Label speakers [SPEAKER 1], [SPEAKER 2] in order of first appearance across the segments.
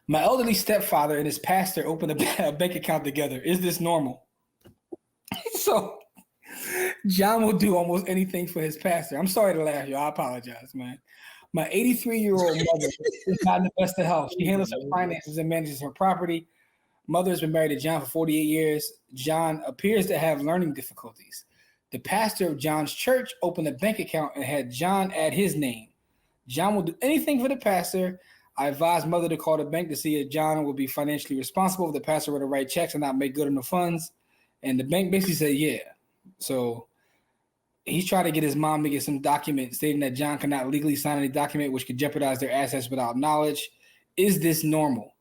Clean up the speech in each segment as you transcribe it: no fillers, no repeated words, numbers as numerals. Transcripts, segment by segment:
[SPEAKER 1] My elderly stepfather and his pastor opened a bank account together. Is this normal? So John will do almost anything for his pastor. I'm sorry to laugh, y'all. I apologize, man. My 83-year-old mother is not in the best of health. She handles her finances and manages her property. Mother has been married to John for 48 years. John appears to have learning difficulties. The pastor of John's church opened a bank account and had John add his name. John will do anything for the pastor. I advised mother to call the bank to see if John will be financially responsible if the pastor were to write checks and not make good on the funds. And the bank basically said, yeah. So he's trying to get his mom to get some document stating that John cannot legally sign any document which could jeopardize their assets without knowledge. Is this normal?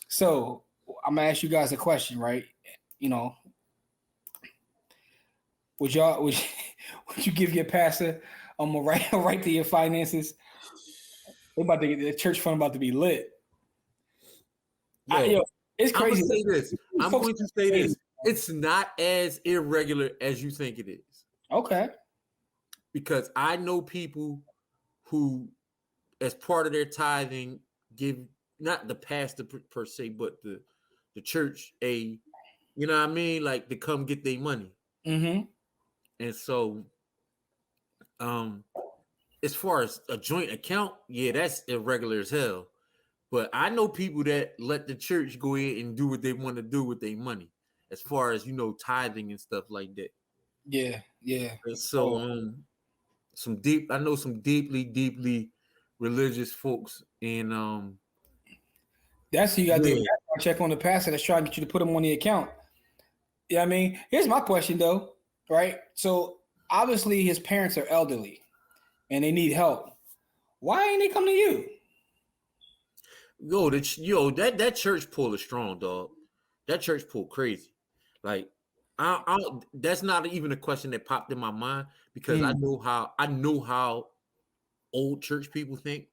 [SPEAKER 1] So I'm gonna ask you guys a question, right? You know, would you give your pastor a right to your finances? They're about to get the church fund about to be lit. It's crazy.
[SPEAKER 2] I'm going to say this. It's not as irregular as you think it is.
[SPEAKER 1] Okay.
[SPEAKER 2] Because I know people who, as part of their tithing, give not the pastor per se, but the church you know what I mean, like to come get their money.
[SPEAKER 1] Mm-hmm.
[SPEAKER 2] And so, as far as a joint account, yeah, that's irregular as hell. But I know people that let the church go ahead and do what they want to do with their money, as far as tithing and stuff like that.
[SPEAKER 1] Yeah.
[SPEAKER 2] And so, I know some deeply religious folks, and
[SPEAKER 1] that's who you got to check on the pastor that's trying to get you to put them on the account. Yeah, I mean, here's my question though, right? So obviously his parents are elderly and they need help. Why ain't they come to you?
[SPEAKER 2] That church pull is strong, dog. That church pull crazy. Like, that's not even a question that popped in my mind because I know how old church people think.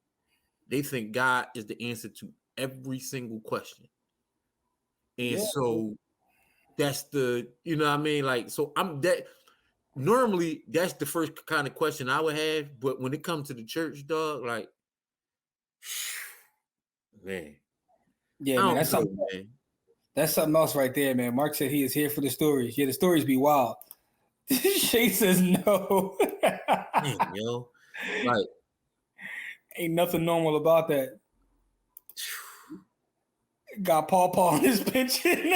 [SPEAKER 2] They think God is the answer to every single question, and so that's the what I mean. Like, so normally that's the first kind of question I would have, but when it comes to the church, dog, like, man.
[SPEAKER 1] Yeah, man, that's something else right there, man. Mark said he is here for the stories. Yeah, the stories be wild. Shay says no.
[SPEAKER 2] Damn, yo. Like,
[SPEAKER 1] ain't nothing normal about that. Got Paw on his pension.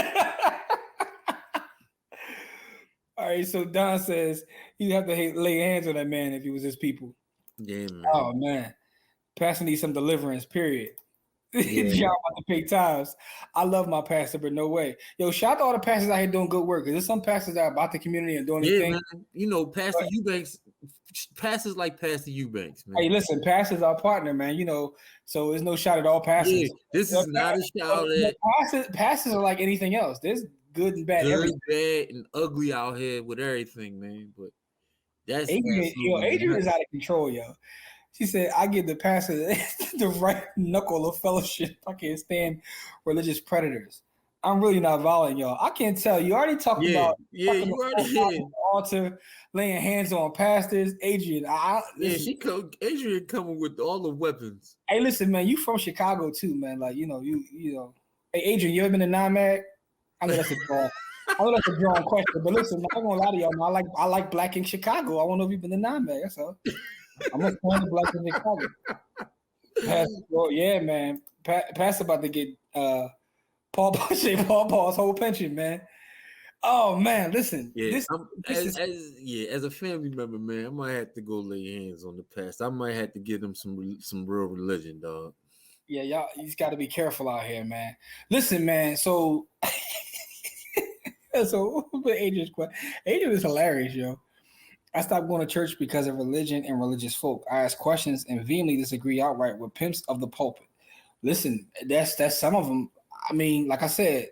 [SPEAKER 1] All right, so Don says he'd have to lay hands on that man if he was his people.
[SPEAKER 2] Yeah, man.
[SPEAKER 1] Oh, man. Pastor needs some deliverance, period. Yeah. John about to pay tithes. I love my pastor, but no way. Yo, shout out to all the pastors out here doing good work. There's some pastors that are about the community and doing anything.
[SPEAKER 2] Man. Pastor Eubanks, pastors like Pastor Eubanks, man.
[SPEAKER 1] Hey, listen, pastors are our partner, man. So there's no shot at all pastors. Yeah,
[SPEAKER 2] this is not a shout at.
[SPEAKER 1] Pastors are like anything else. There's good and bad.
[SPEAKER 2] Good, bad, and ugly out here with everything, man. But that's
[SPEAKER 1] Adrian is out of control, yo. She said, I give the pastor the right knuckle of fellowship. I can't stand religious predators. I'm really not violent, y'all. I can't tell. You already talked about
[SPEAKER 2] you already did.
[SPEAKER 1] Altar, laying hands on pastors. Adrian,
[SPEAKER 2] Adrian coming with all the weapons.
[SPEAKER 1] Hey, listen, man, you from Chicago too, man. Like, you know. Hey, Adrian, you ever been to NIMAG? I know that's a drawing question, but listen, I'm not gonna lie to y'all, man. I like black in Chicago. I want to know if you've been to NIMAG. That's all. I'm a fan of black in Chicago. Yeah, man. Pastor about to get Paul's whole pension, man. Oh man, listen.
[SPEAKER 2] Yeah, as a family member, man, I might have to go lay hands on the pastor. I might have to give them some real religion, dog.
[SPEAKER 1] Yeah, y'all, you just got to be careful out here, man. Listen, man. So, Adrian's question. Adrian is hilarious, yo. I stopped going to church because of religion and religious folk. I ask questions and vehemently disagree outright with pimps of the pulpit. Listen, that's some of them. I mean, like I said,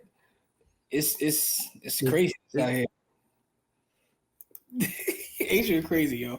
[SPEAKER 1] it's crazy out here. Adrian crazy, yo.